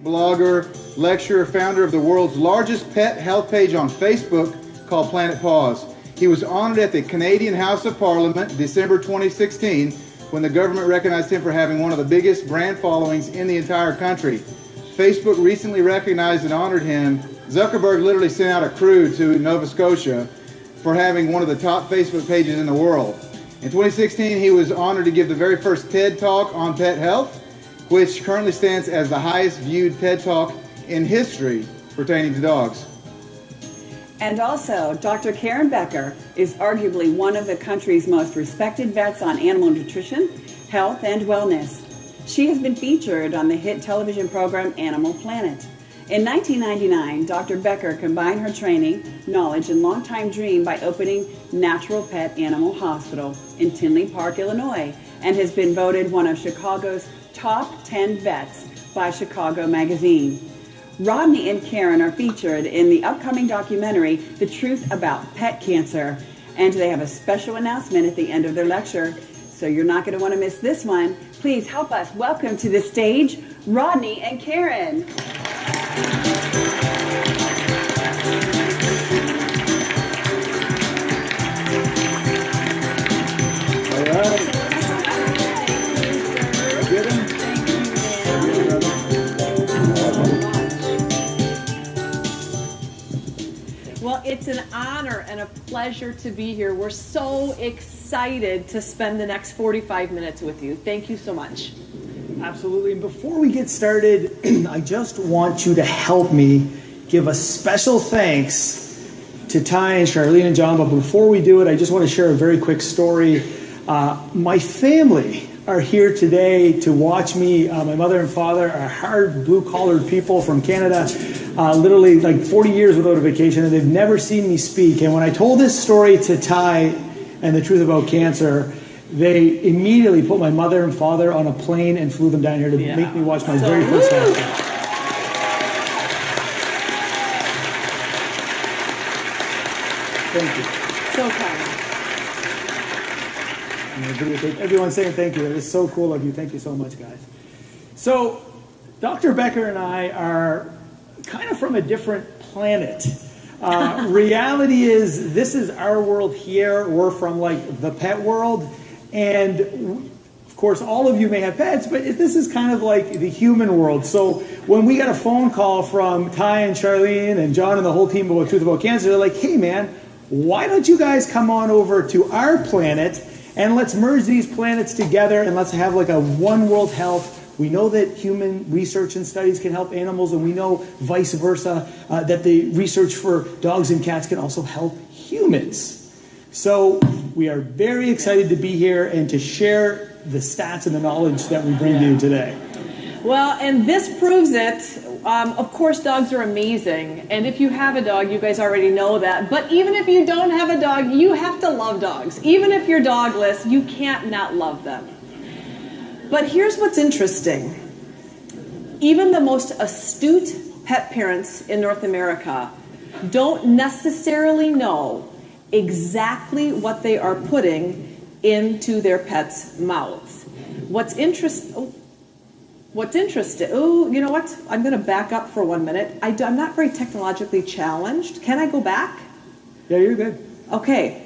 Blogger, lecturer, founder of the world's largest pet health page on Facebook called Planet Paws. He was honored at the Canadian House of Parliament December 2016 when the government recognized him for having one of the biggest brand followings in the entire country. Facebook recently recognized and honored him. Zuckerberg literally sent out a crew to Nova Scotia for having one of the top Facebook pages in the world. In 2016, he was honored to give the very first TED Talk on pet health, which currently stands as the highest viewed TED Talk in history pertaining to dogs. And also, Dr. Karen Becker is arguably one of the country's most respected vets on animal nutrition, health, and wellness. She has been featured on the hit television program Animal Planet. In 1999, Dr. Becker combined her training, knowledge, and longtime dream by opening Natural Pet Animal Hospital in Tinley Park, Illinois, and has been voted one of Chicago's top 10 vets by Chicago Magazine. Rodney and Karen are featured in the upcoming documentary, The Truth About Pet Cancer, and they have a special announcement at the end of their lecture, so you're not going to want to miss this one. Please help us welcome to the stage Rodney and Karen. All right. Well, it's an honor and a pleasure to be here. We're so excited to spend the next 45 minutes with you. Thank you so much. Absolutely. And before we get started, I just want you to help me give a special thanks to Ty and Charlene and John. But before we do it, I just want to share a very quick story. My family are here today to watch me. My mother and father are hard, blue-collared people from Canada, literally like 40 years without a vacation, and they've never seen me speak. And when I told this story to Ty and The Truth About Cancer, they immediately put my mother and father on a plane and flew them down here to make me watch my very first session. Thank you. So kind. Everyone's saying thank you. That is so cool of you. Thank you so much, guys. So, Dr. Becker and I are kind of from a different planet. Reality is, this is our world here. We're from like the pet world. And of course, all of you may have pets, but this is kind of like the human world. So when we got a phone call from Ty and Charlene and John and the whole team about Truth About Cancer, they're like, hey man, why don't you guys come on over to our planet and let's merge these planets together and let's have like a one world health. We know that human research and studies can help animals, and we know vice versa, that the research for dogs and cats can also help humans. So we are very excited to be here and to share the stats and the knowledge that we bring to you today. Well, and this proves it. Of course, dogs are amazing. And if you have a dog, you guys already know that. But even if you don't have a dog, you have to love dogs. Even if you're dogless, you can't not love them. But here's what's interesting. Even the most astute pet parents in North America don't necessarily know exactly what they are putting into their pets' mouths. What's interesting, oh, you know what? I'm going to back up for 1 minute. I'm not very technologically challenged. Can I go back? Yeah, you're good. Okay.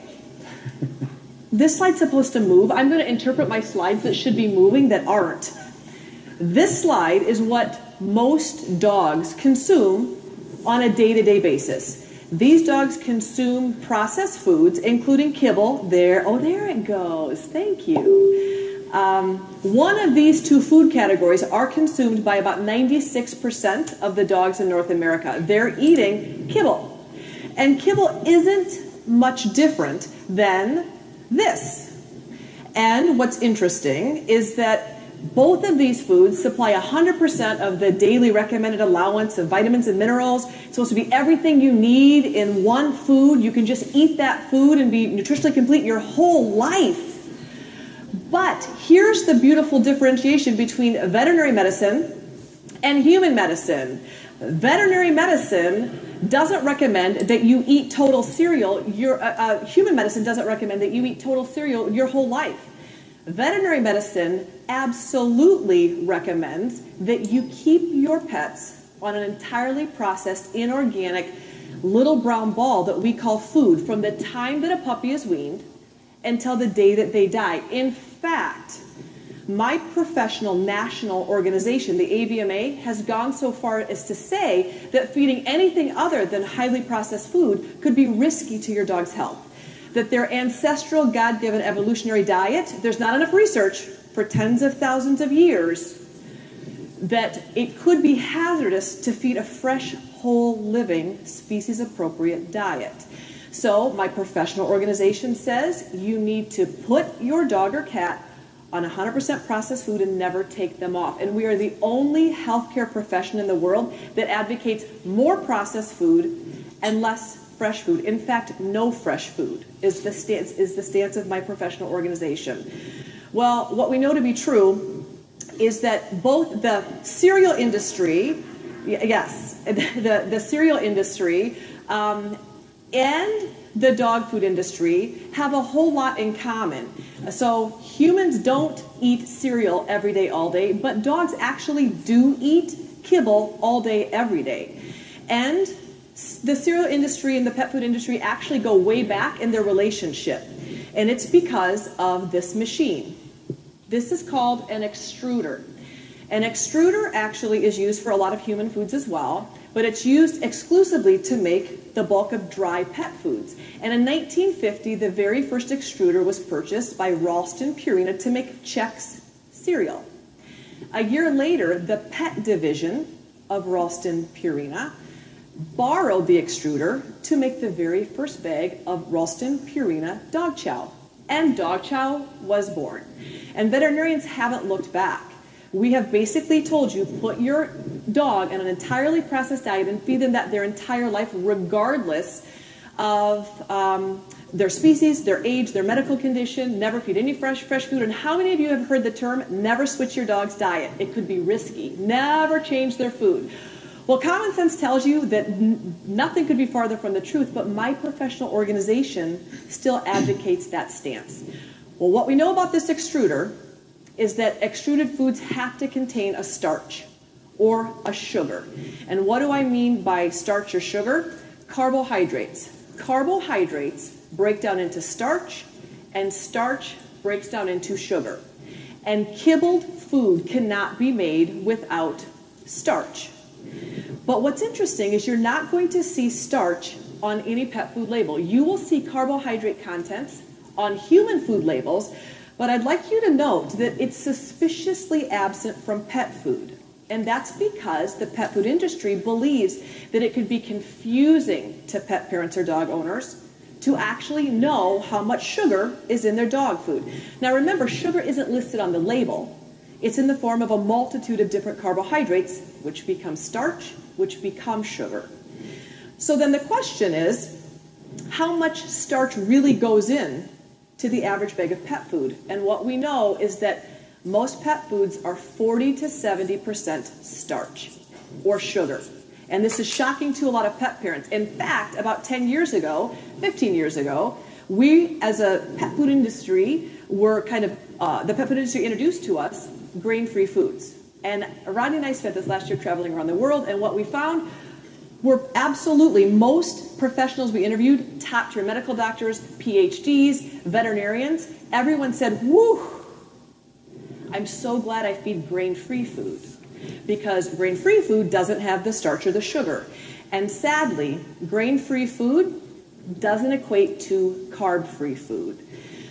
This slide's supposed to move. I'm going to interpret my slides that should be moving that aren't. This slide is what most dogs consume on a day-to-day basis. These dogs consume processed foods, including kibble. There it goes. Thank you. One of these two food categories are consumed by about 96% of the dogs in North America. They're eating kibble. And kibble isn't much different than this. And what's interesting is that both of these foods supply 100% of the daily recommended allowance of vitamins and minerals. It's supposed to be everything you need in one food. You can just eat that food and be nutritionally complete your whole life. But here's the beautiful differentiation between veterinary medicine and human medicine. Veterinary medicine doesn't recommend that you eat total cereal. Human medicine doesn't recommend that you eat total cereal your whole life. Veterinary medicine absolutely recommends that you keep your pets on an entirely processed, inorganic little brown ball that we call food from the time that a puppy is weaned until the day that they die. In fact, my professional national organization, the AVMA, has gone so far as to say that feeding anything other than highly processed food could be risky to your dog's health. That their ancestral God-given evolutionary diet, there's not enough research for tens of thousands of years, that it could be hazardous to feed a fresh, whole, living, species-appropriate diet. So my professional organization says you need to put your dog or cat on 100% processed food and never take them off. And we are the only healthcare profession in the world that advocates more processed food and less fresh food. In fact, no fresh food is the stance of my professional organization. Well, what we know to be true is that both the cereal industry, the cereal industry and the dog food industry have a whole lot in common. So humans don't eat cereal every day, all day, but dogs actually do eat kibble all day, every day. And the cereal industry and the pet food industry actually go way back in their relationship. And it's because of this machine. This is called an extruder. An extruder actually is used for a lot of human foods as well, but it's used exclusively to make the bulk of dry pet foods. And in 1950, the very first extruder was purchased by Ralston Purina to make Chex cereal. A year later, the pet division of Ralston Purina borrowed the extruder to make the very first bag of Ralston Purina dog chow. And dog chow was born. And veterinarians haven't looked back. We have basically told you, put your dog on an entirely processed diet and feed them that their entire life, regardless of their species, their age, their medical condition. Never feed any fresh food. And how many of you have heard the term, never switch your dog's diet? It could be risky. Never change their food. Well, common sense tells you that nothing could be farther from the truth, but my professional organization still advocates that stance. Well, what we know about this extruder is that extruded foods have to contain a starch or a sugar. And what do I mean by starch or sugar? Carbohydrates. Carbohydrates break down into starch, and starch breaks down into sugar. And kibbled food cannot be made without starch. But what's interesting is you're not going to see starch on any pet food label. You will see carbohydrate contents on human food labels, but I'd like you to note that it's suspiciously absent from pet food. And that's because the pet food industry believes that it could be confusing to pet parents or dog owners to actually know how much sugar is in their dog food. Now remember, sugar isn't listed on the label. It's in the form of a multitude of different carbohydrates, which become starch, which become sugar. So then the question is, how much starch really goes in to the average bag of pet food? And what we know is that most pet foods are 40 to 70% starch or sugar. And this is shocking to a lot of pet parents. In fact, about 10 years ago, 15 years ago, we as a pet food industry were the pet food industry introduced to us grain-free foods. And Rodney and I spent this last year traveling around the world, and what we found were absolutely most professionals we interviewed, top-tier medical doctors, PhDs, veterinarians, everyone said, whoo, I'm so glad I feed grain-free food, because grain-free food doesn't have the starch or the sugar. And sadly, grain-free food doesn't equate to carb-free food.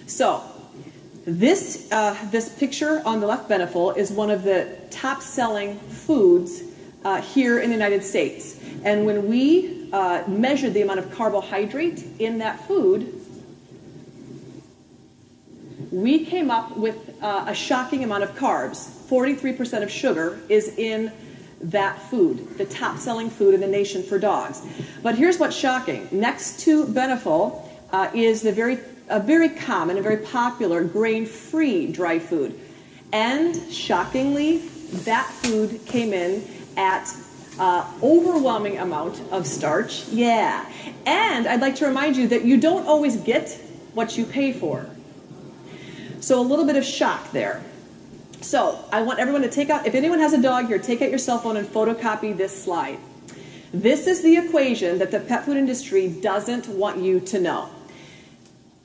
So this picture on the left, Beneful, is one of the top-selling foods here in the United States. And when we measured the amount of carbohydrate in that food, we came up with a shocking amount of carbs. 43% of sugar is in that food, the top-selling food in the nation for dogs. But here's what's shocking. Next to Beneful is a very common and very popular grain-free dry food. And shockingly, that food came in at overwhelming amount of starch. Yeah. And I'd like to remind you that you don't always get what you pay for. So a little bit of shock there. So I want everyone to take out, if anyone has a dog here, take out your cell phone and photocopy this slide. This is the equation that the pet food industry doesn't want you to know.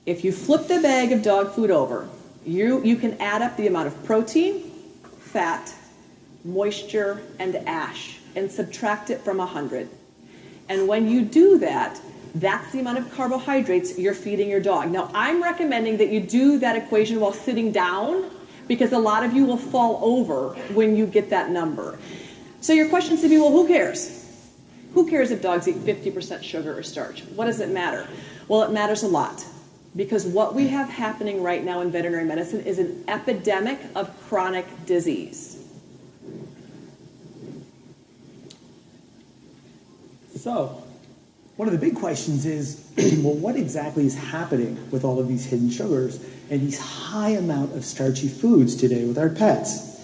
If you flip the bag of dog food over, you can add up the amount of protein, fat, moisture, and ash, and subtract it from 100. And when you do that, that's the amount of carbohydrates you're feeding your dog. Now, I'm recommending that you do that equation while sitting down, because a lot of you will fall over when you get that number. So your question should be, well, who cares? Who cares if dogs eat 50% sugar or starch? What does it matter? Well, it matters a lot, because what we have happening right now in veterinary medicine is an epidemic of chronic disease. So, one of the big questions is, well, what exactly is happening with all of these hidden sugars and these high amount of starchy foods today with our pets?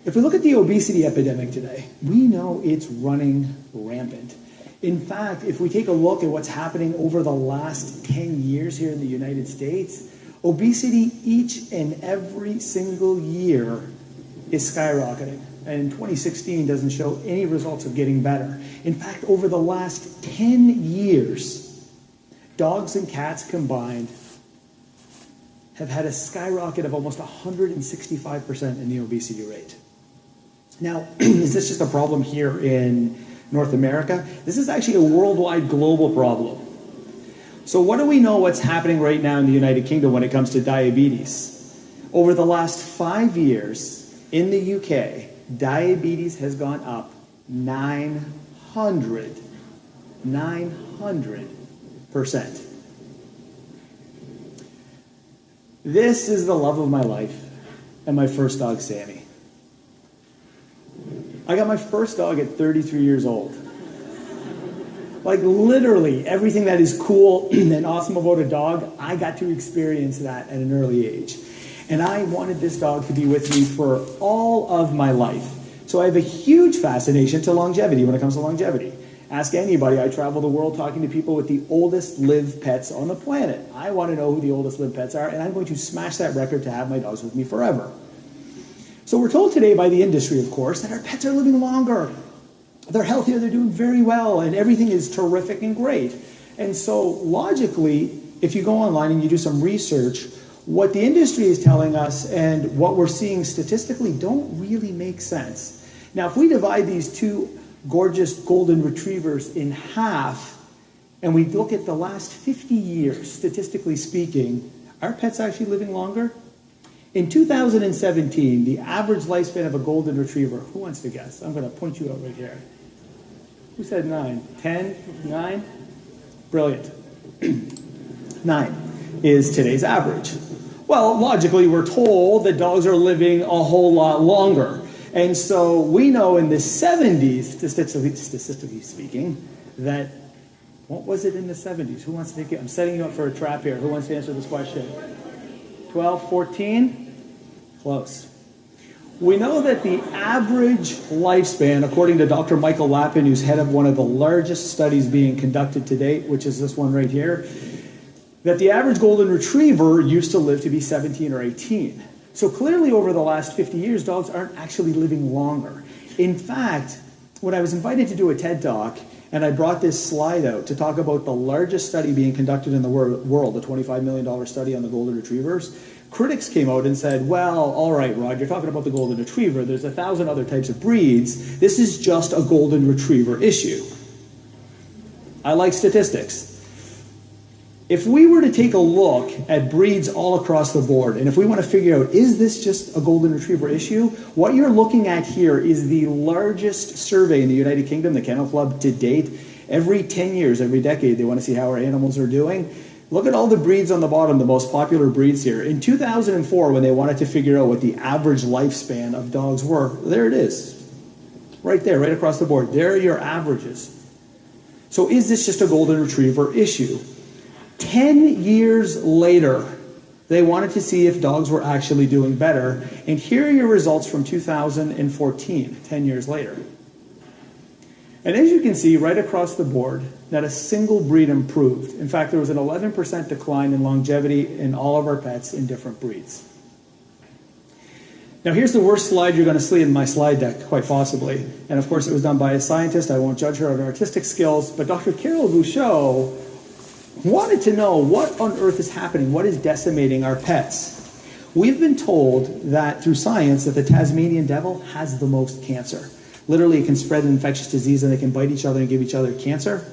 If we look at the obesity epidemic today, we know it's running rampant. In fact, if we take a look at what's happening over the last 10 years here in the United States, obesity each and every single year is skyrocketing. And 2016 doesn't show any results of getting better. In fact, over the last 10 years, dogs and cats combined have had a skyrocket of almost 165% in the obesity rate. Now, is this just a problem here in North America? This is actually a worldwide global problem. So what do we know what's happening right now in the United Kingdom when it comes to diabetes? Over the last 5 years in the UK, diabetes has gone up 900%. This is the love of my life and my first dog, Sammy. I got my first dog at 33 years old. Like literally everything that is cool and awesome about a dog, I got to experience that at an early age. And I wanted this dog to be with me for all of my life. So I have a huge fascination to longevity when it comes to longevity. Ask anybody. I travel the world talking to people with the oldest lived pets on the planet. I want to know who the oldest lived pets are, and I'm going to smash that record to have my dogs with me forever. So we're told today by the industry, of course, that our pets are living longer. They're healthier, they're doing very well, and everything is terrific and great. And so logically, if you go online and you do some research, what the industry is telling us and what we're seeing statistically don't really make sense. Now, if we divide these two gorgeous golden retrievers in half, and we look at the last 50 years, statistically speaking, are pets actually living longer? In 2017, the average lifespan of a golden retriever, who wants to guess? I'm going to point you out right here. Who said 9? 10? 9? Brilliant. 9 is today's average. Well, logically, we're told that dogs are living a whole lot longer. And so we know in the 70s, statistically speaking, that, what was it in the 70s? Who wants to take it? I'm setting you up for a trap here. Who wants to answer this question? 12, 14? Close. We know that the average lifespan, according to Dr. Michael Lappin, who's head of one of the largest studies being conducted to date, which is this one right here, that the average golden retriever used to live to be 17 or 18. So clearly over the last 50 years, dogs aren't actually living longer. In fact, when I was invited to do a TED Talk, and I brought this slide out to talk about the largest study being conducted in the world, a $25 million study on the golden retrievers, critics came out and said, well, all right, Rod, you're talking about the golden retriever. There's 1,000 other types of breeds. This is just a golden retriever issue. I like statistics. If we were to take a look at breeds all across the board, and if we want to figure out, is this just a golden retriever issue? What you're looking at here is the largest survey in the United Kingdom, the Kennel Club, to date. Every 10 years, every decade, they want to see how our animals are doing. Look at all the breeds on the bottom, the most popular breeds here. In 2004, when they wanted to figure out what the average lifespan of dogs were, there it is. Right there, right across the board. There are your averages. So is this just a golden retriever issue? 10 years later, they wanted to see if dogs were actually doing better. And here are your results from 2014, 10 years later. And as you can see, right across the board, not a single breed improved. In fact, there was an 11% decline in longevity in all of our pets in different breeds. Now here's the worst slide you're going to see in my slide deck, quite possibly. And of course it was done by a scientist. I won't judge her on her artistic skills. But Dr. Carol Bouchot wanted to know what on earth is happening, what is decimating our pets. We've been told that through science that the Tasmanian devil has the most cancer. Literally, it can spread an infectious disease and they can bite each other and give each other cancer.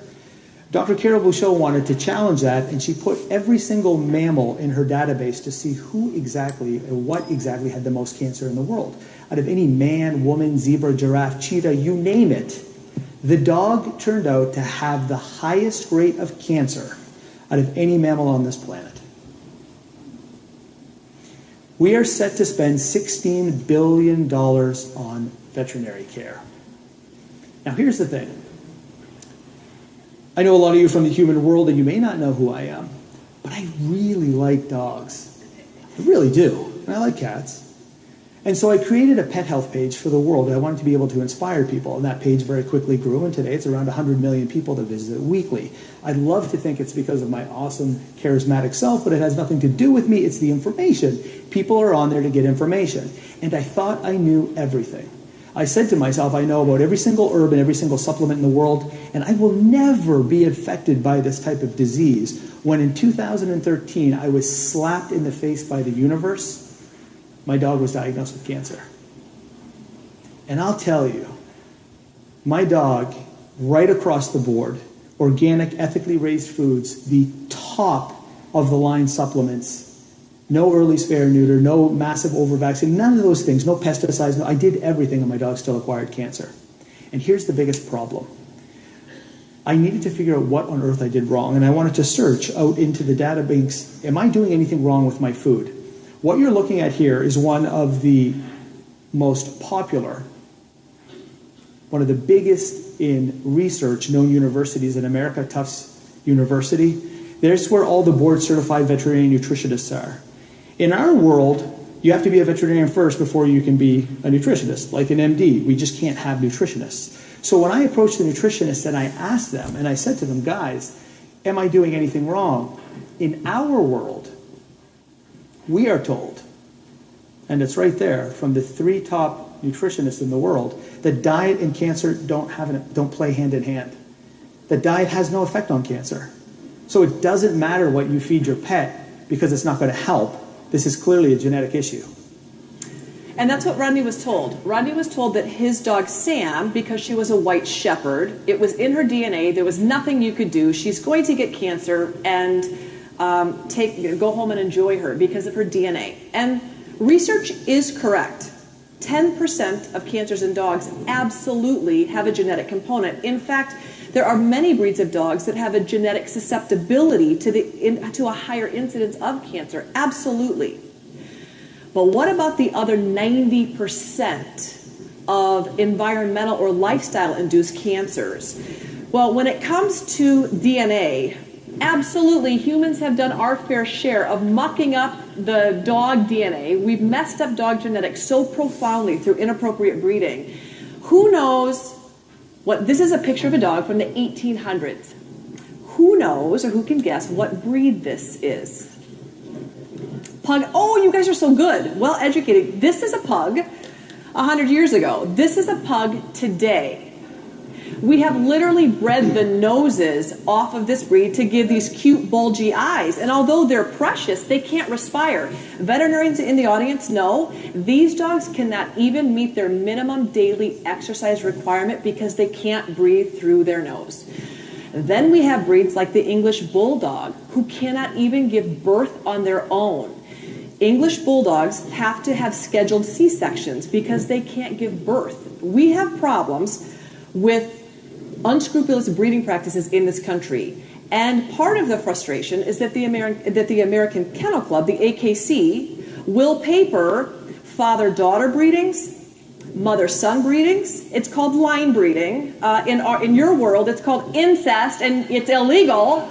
Dr. Carol Bouchot wanted to challenge that, and she put every single mammal in her database to see who exactly and what exactly had the most cancer in the world. Out of any man, woman, zebra, giraffe, cheetah, you name it, the dog turned out to have the highest rate of cancer out of any mammal on this planet. We are set to spend $16 billion on veterinary care. Now here's the thing. I know a lot of you from the human world, and you may not know who I am, but I really like dogs. I really do. And I like cats. And so I created a pet health page for the world. I wanted to be able to inspire people, and that page very quickly grew, and today it's around 100 million people that visit it weekly. I'd love to think it's because of my awesome, charismatic self, but it has nothing to do with me. It's the information. People are on there to get information. And I thought I knew everything. I said to myself, I know about every single herb and every single supplement in the world, and I will never be affected by this type of disease. When in 2013, I was slapped in the face by the universe, my dog was diagnosed with cancer. And I'll tell you, my dog, right across the board, organic, ethically raised foods, the top of the line supplements, no early spay or neuter, no massive over-vaccine, none of those things, no pesticides, no, I did everything and my dog still acquired cancer. And here's the biggest problem. I needed to figure out what on earth I did wrong, and I wanted to search out into the database, am I doing anything wrong with my food? What you're looking at here is one of the most popular, one of the biggest in research known universities in America, Tufts University. There's where all the board-certified veterinary nutritionists are. In our world, you have to be a veterinarian first before you can be a nutritionist, like an MD. We just can't have nutritionists. So when I approached the nutritionists and I asked them, and I said to them, guys, am I doing anything wrong? In our world, we are told, and it's right there, from the 3 top nutritionists in the world, that diet and cancer don't play hand in hand. That diet has no effect on cancer. So it doesn't matter what you feed your pet because it's not going to help. This is clearly a genetic issue. And that's what Rodney was told. Rodney was told that his dog Sam, because she was a white shepherd, it was in her DNA, there was nothing you could do. She's going to get cancer and go home and enjoy her because of her DNA. And research is correct. 10% of cancers in dogs absolutely have a genetic component. In fact, there are many breeds of dogs that have a genetic susceptibility to a higher incidence of cancer. Absolutely. But what about the other 90% of environmental or lifestyle-induced cancers? Well, when it comes to DNA, absolutely, humans have done our fair share of mucking up the dog DNA. We've messed up dog genetics so profoundly through inappropriate breeding. Who knows what, this is a picture of a dog from the 1800s. Who knows or who can guess what breed this is? Pug. Oh, you guys are so good. Well educated. This is a pug 100 years ago. This is a pug today. We have literally bred the noses off of this breed to give these cute bulgy eyes. And although they're precious, they can't respire. Veterinarians in the audience know these dogs cannot even meet their minimum daily exercise requirement because they can't breathe through their nose. Then we have breeds like the English Bulldog who cannot even give birth on their own. English Bulldogs have to have scheduled C-sections because they can't give birth. We have problems with unscrupulous breeding practices in this country. And part of the frustration is that the American Kennel Club, the AKC, will paper father-daughter breedings, mother-son breedings. It's called line breeding. In your world, it's called incest, and it's illegal.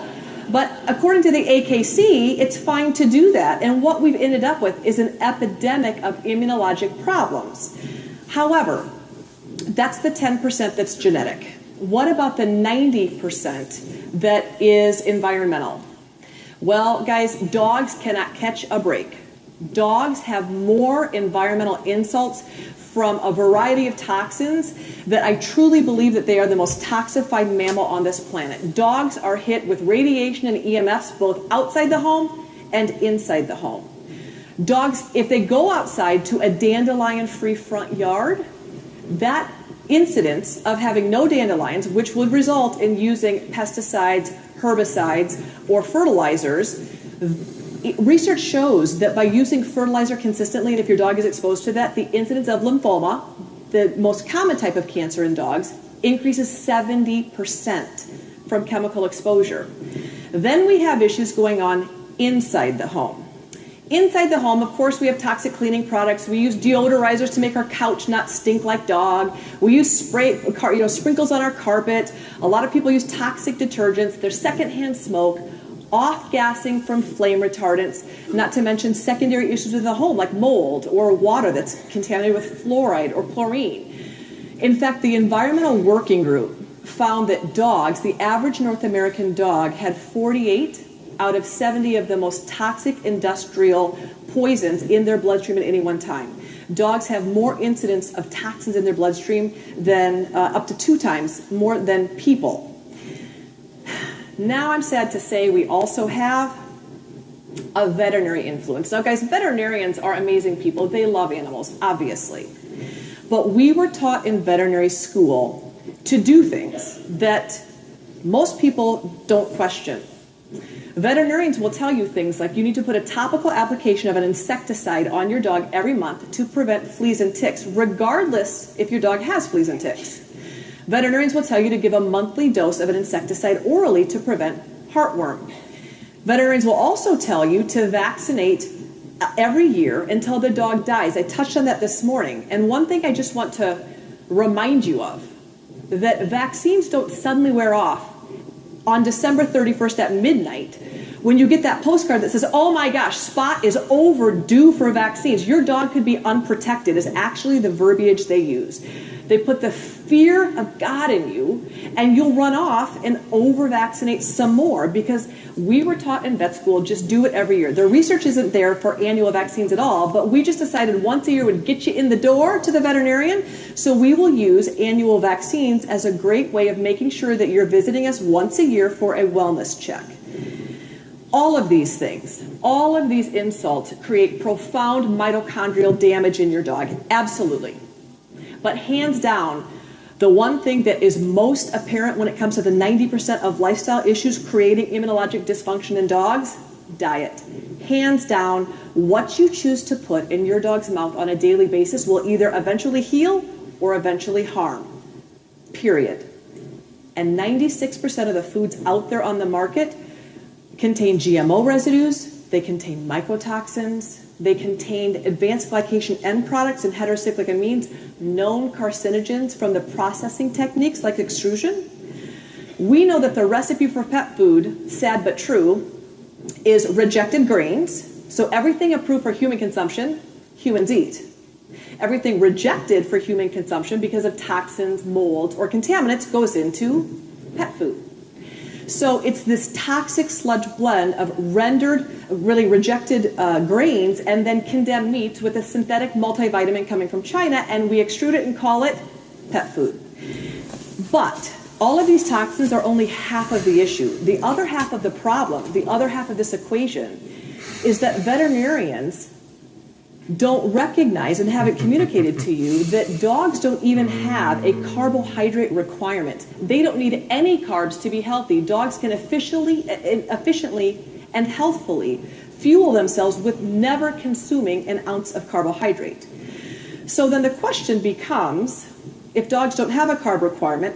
But according to the AKC, it's fine to do that. And what we've ended up with is an epidemic of immunologic problems. However, that's the 10% that's genetic. What about the 90% that is environmental? Well, guys, dogs cannot catch a break. Dogs have more environmental insults from a variety of toxins that I truly believe that they are the most toxified mammal on this planet. Dogs are hit with radiation and EMFs both outside the home and inside the home. Dogs, if they go outside to a dandelion-free front yard, that incidence of having no dandelions, which would result in using pesticides, herbicides, or fertilizers, research shows that by using fertilizer consistently, and if your dog is exposed to that, the incidence of lymphoma, the most common type of cancer in dogs, increases 70% from chemical exposure. Then we have issues going on inside the home. Inside the home, of course, we have toxic cleaning products. We use deodorizers to make our couch not stink like dog. We use sprinkles on our carpet. A lot of people use toxic detergents. There's secondhand smoke, off-gassing from flame retardants, not to mention secondary issues with the home, like mold or water that's contaminated with fluoride or chlorine. In fact, the Environmental Working Group found that dogs, the average North American dog, had 48 out of 70 of the most toxic industrial poisons in their bloodstream at any one time. Dogs have more incidence of toxins in their bloodstream than up to 2 times more than people. Now I'm sad to say we also have a veterinary influence. Now guys, veterinarians are amazing people. They love animals, obviously. But we were taught in veterinary school to do things that most people don't question. Veterinarians will tell you things like you need to put a topical application of an insecticide on your dog every month to prevent fleas and ticks, regardless if your dog has fleas and ticks. Veterinarians will tell you to give a monthly dose of an insecticide orally to prevent heartworm. Veterinarians will also tell you to vaccinate every year until the dog dies. I touched on that this morning. And one thing I just want to remind you of, that vaccines don't suddenly wear off on December 31st at midnight when you get that postcard that says, oh my gosh, Spot is overdue for vaccines. Your dog could be unprotected is actually the verbiage they use. They put the fear of God in you, and you'll run off and over-vaccinate some more because we were taught in vet school, just do it every year. The research isn't there for annual vaccines at all, but we just decided once a year would get you in the door to the veterinarian, so we will use annual vaccines as a great way of making sure that you're visiting us once a year for a wellness check. All of these things, all of these insults create profound mitochondrial damage in your dog, absolutely. But hands down, the one thing that is most apparent when it comes to the 90% of lifestyle issues creating immunologic dysfunction in dogs, diet. Hands down, what you choose to put in your dog's mouth on a daily basis will either eventually heal or eventually harm, period. And 96% of the foods out there on the market contain GMO residues, they contain mycotoxins, they contain advanced glycation end products and heterocyclic amines, known carcinogens from the processing techniques like extrusion. We know that the recipe for pet food, sad but true, is rejected grains. So everything approved for human consumption, humans eat. Everything rejected for human consumption because of toxins, molds, or contaminants goes into pet food. So it's this toxic sludge blend of rendered, really rejected grains and then condemned meats with a synthetic multivitamin coming from China, and we extrude it and call it pet food. But all of these toxins are only half of the issue. The other half of the problem, the other half of this equation, is that veterinarians don't recognize and haven't communicated to you that dogs don't even have a carbohydrate requirement. They don't need any carbs to be healthy. Dogs can efficiently and healthfully fuel themselves with never consuming an ounce of carbohydrate. So then the question becomes, if dogs don't have a carb requirement,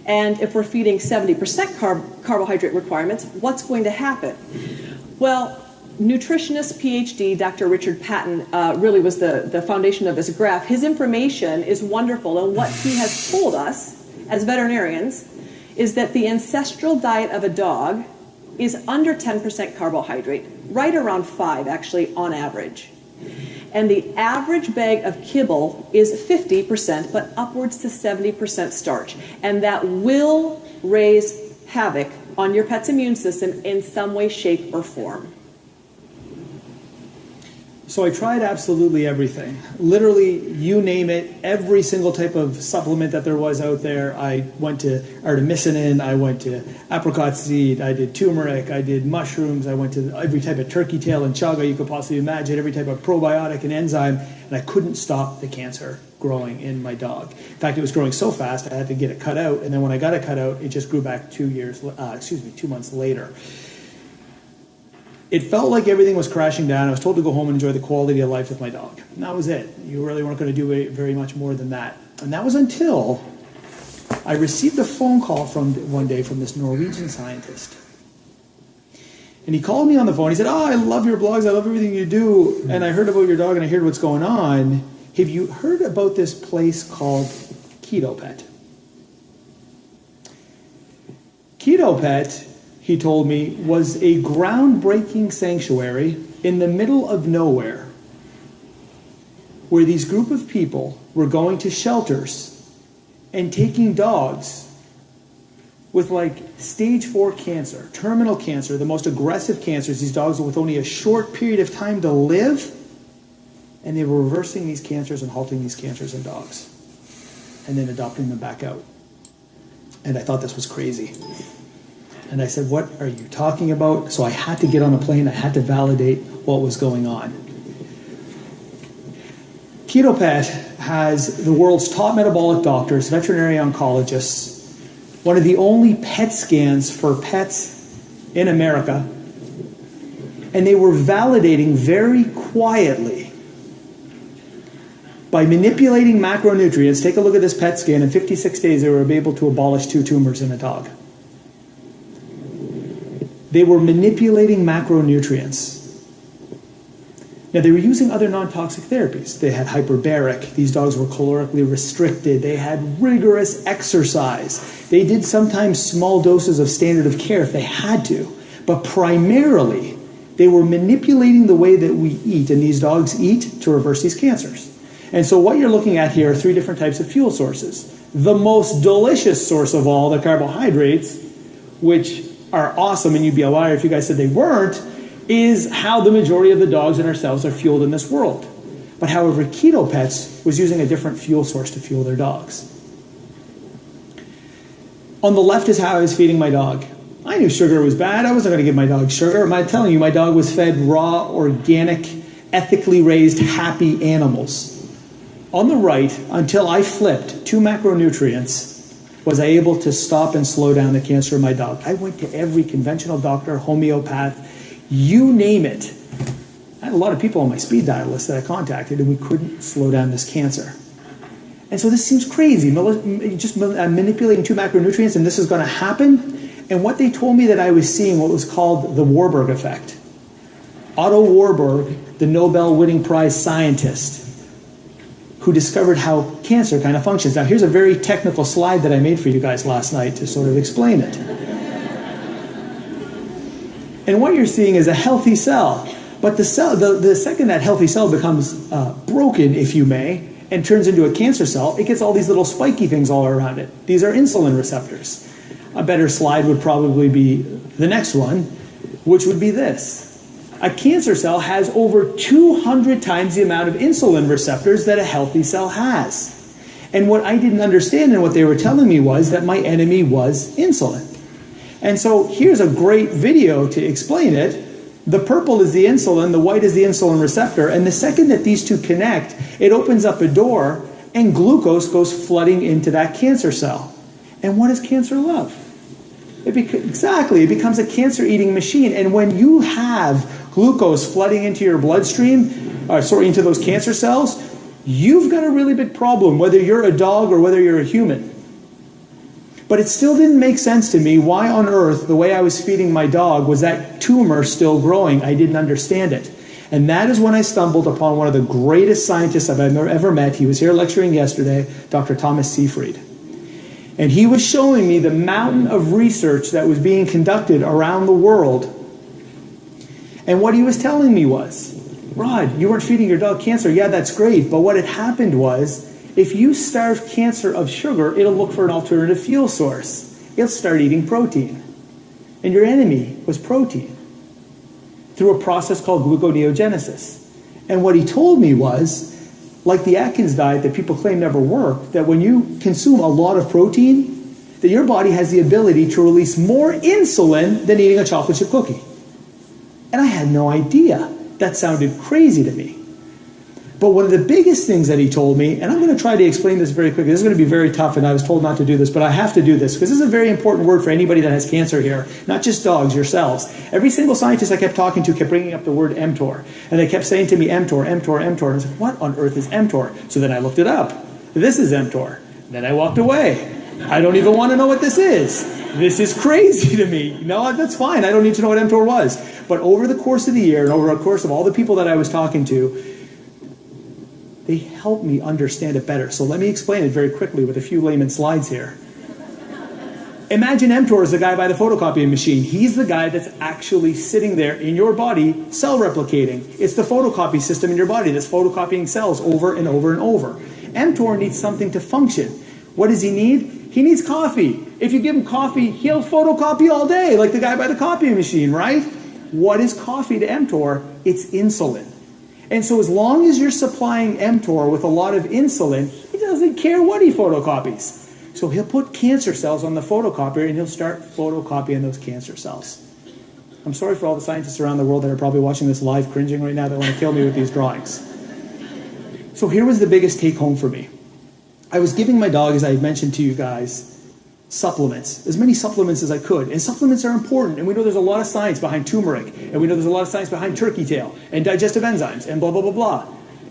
and if we're feeding 70% carbohydrate requirements, what's going to happen? Well, nutritionist PhD Dr. Richard Patton really was the foundation of this graph. His information is wonderful, and what he has told us as veterinarians is that the ancestral diet of a dog is under 10% carbohydrate, right around 5 actually on average. And the average bag of kibble is 50%, but upwards to 70% starch. And that will raise havoc on your pet's immune system in some way, shape, or form. So I tried absolutely everything. Literally, you name it, every single type of supplement that there was out there. I went to artemisinin, I went to apricot seed, I did turmeric, I did mushrooms, I went to every type of turkey tail and chaga you could possibly imagine, every type of probiotic and enzyme, and I couldn't stop the cancer growing in my dog. In fact, it was growing so fast I had to get it cut out, and then when I got it cut out, it just grew back 2 months later. It felt like everything was crashing down. I was told to go home and enjoy the quality of life with my dog. And that was it. You really weren't going to do very much more than that. And that was until I received a phone call one day from this Norwegian scientist. And he called me on the phone. He said, "Oh, I love your blogs. I love everything you do. And I heard about your dog and I heard what's going on. Have you heard about this place called Keto Pet?" Keto Pet, he told me, was a groundbreaking sanctuary in the middle of nowhere where these group of people were going to shelters and taking dogs with like stage 4 cancer, terminal cancer, the most aggressive cancers, these dogs with only a short period of time to live, and they were reversing these cancers and halting these cancers in dogs and then adopting them back out. And I thought this was crazy. And I said, "What are you talking about?" So I had to get on a plane. I had to validate what was going on. Keto Pet has the world's top metabolic doctors, veterinary oncologists, one of the only PET scans for pets in America. And they were validating very quietly by manipulating macronutrients. Take a look at this PET scan. In 56 days, they were able to abolish 2 tumors in a dog. They were manipulating macronutrients. Now, they were using other non-toxic therapies. They had hyperbaric. These dogs were calorically restricted. They had rigorous exercise. They did sometimes small doses of standard of care if they had to. But primarily, they were manipulating the way that we eat, and these dogs eat to reverse these cancers. And so what you're looking at here are 3 different types of fuel sources. The most delicious source of all, the carbohydrates, which are awesome, and you'd be a liar if you guys said they weren't, is how the majority of the dogs and ourselves are fueled in this world. But however, Keto Pets was using a different fuel source to fuel their dogs. On the left is how I was feeding my dog. I knew sugar was bad. I wasn't going to give my dog sugar. I'm telling you, my dog was fed raw, organic, ethically raised, happy animals. On the right, until I flipped 2 macronutrients, was I able to stop and slow down the cancer in my dog. I went to every conventional doctor, homeopath, you name it. I had a lot of people on my speed dial list that I contacted, and we couldn't slow down this cancer. And so this seems crazy, just manipulating 2 macronutrients, and this is going to happen. And what they told me that I was seeing, what was called the Warburg effect. Otto Warburg, the Nobel-winning prize scientist, who discovered how cancer kind of functions. Now, here's a very technical slide that I made for you guys last night to sort of explain it. And what you're seeing is a healthy cell. But the second that healthy cell becomes broken, if you may, and turns into a cancer cell, it gets all these little spiky things all around it. These are insulin receptors. A better slide would probably be the next one, which would be this. A cancer cell has over 200 times the amount of insulin receptors that a healthy cell has. And what I didn't understand and what they were telling me was that my enemy was insulin. And so here's a great video to explain it. The purple is the insulin, the white is the insulin receptor, and the second that these two connect, it opens up a door and glucose goes flooding into that cancer cell. And what does cancer love? It becomes a cancer-eating machine. And when you have glucose flooding into your bloodstream, into those cancer cells, you've got a really big problem, whether you're a dog or whether you're a human. But it still didn't make sense to me why on earth, the way I was feeding my dog, was that tumor still growing. I didn't understand it. And that is when I stumbled upon one of the greatest scientists I've ever met. He was here lecturing yesterday, Dr. Thomas Seyfried. And he was showing me the mountain of research that was being conducted around the world. And what he was telling me was, Rod, you weren't feeding your dog cancer. Yeah, that's great. But what had happened was, if you starve cancer of sugar, it'll look for an alternative fuel source. It'll start eating protein. And your enemy was protein through a process called gluconeogenesis. And what he told me was, like the Atkins diet that people claim never worked, that when you consume a lot of protein, that your body has the ability to release more insulin than eating a chocolate chip cookie. And I had no idea. That sounded crazy to me. But one of the biggest things that he told me, and I'm going to try to explain this very quickly. This is going to be very tough, and I was told not to do this, but I have to do this because this is a very important word for anybody that has cancer here, not just dogs, yourselves. Every single scientist I kept talking to kept bringing up the word mTOR, and they kept saying to me, mTOR, mTOR, mTOR. And I was like, what on earth is mTOR? So then I looked it up. This is mTOR. Then I walked away. I don't even want to know what this is. This is crazy to me. No, that's fine. I don't need to know what mTOR was. But over the course of the year and over the course of all the people that I was talking to, they helped me understand it better. So let me explain it very quickly with a few layman slides here. Imagine mTOR is the guy by the photocopying machine. He's the guy that's actually sitting there in your body, cell replicating. It's the photocopy system in your body that's photocopying cells over and over and over. mTOR needs something to function. What does he need? He needs coffee. If you give him coffee, he'll photocopy all day, like the guy by the copying machine, right? What is coffee to mTOR? It's insulin. And so as long as you're supplying mTOR with a lot of insulin, he doesn't care what he photocopies. So he'll put cancer cells on the photocopier and he'll start photocopying those cancer cells. I'm sorry for all the scientists around the world that are probably watching this live cringing right now that want to kill me with these drawings. So here was the biggest take home for me. I was giving my dog, as I had mentioned to you guys, supplements, as many supplements as I could. And supplements are important, and we know there's a lot of science behind turmeric, and we know there's a lot of science behind turkey tail, and digestive enzymes, and blah, blah, blah, blah.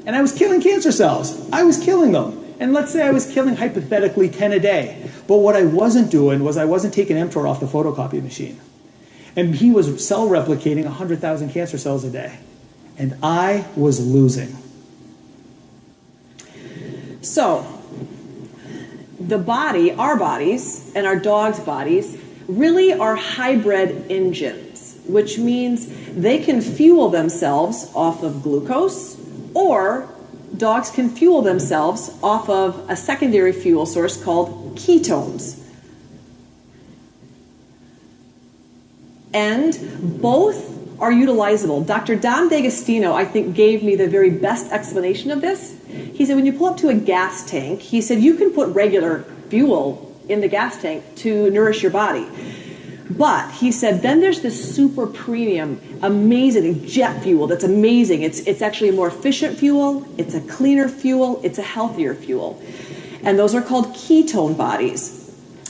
And I was killing cancer cells. I was killing them. And let's say I was killing, hypothetically, 10 a day. But what I wasn't doing was I wasn't taking mTOR off the photocopy machine. And he was cell replicating 100,000 cancer cells a day. And I was losing. So, the body, our bodies, and our dogs' bodies really are hybrid engines, which means they can fuel themselves off of glucose, or dogs can fuel themselves off of a secondary fuel source called ketones. And both are utilizable. Dr. Dom D'Agostino, I think, gave me the very best explanation of this. He said when you pull up to a gas tank, he said you can put regular fuel in the gas tank to nourish your body. But he said then there's this super premium, amazing jet fuel that's amazing. It's actually a more efficient fuel, it's a cleaner fuel, it's a healthier fuel. And those are called ketone bodies.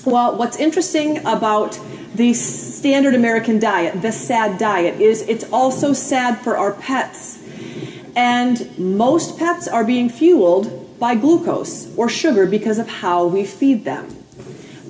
Well, what's interesting about the standard American diet, the SAD diet, is it's also sad for our pets. And most pets are being fueled by glucose or sugar because of how we feed them.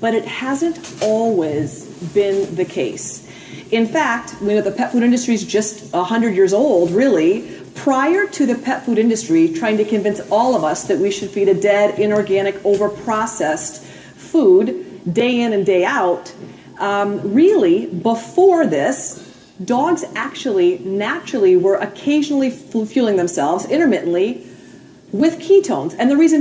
But it hasn't always been the case. In fact, we know the pet food industry is just 100 years old, really. Prior to the pet food industry trying to convince all of us that we should feed a dead, inorganic, over-processed food day in and day out, really, before this, dogs actually naturally were occasionally fueling themselves intermittently with ketones. And the reason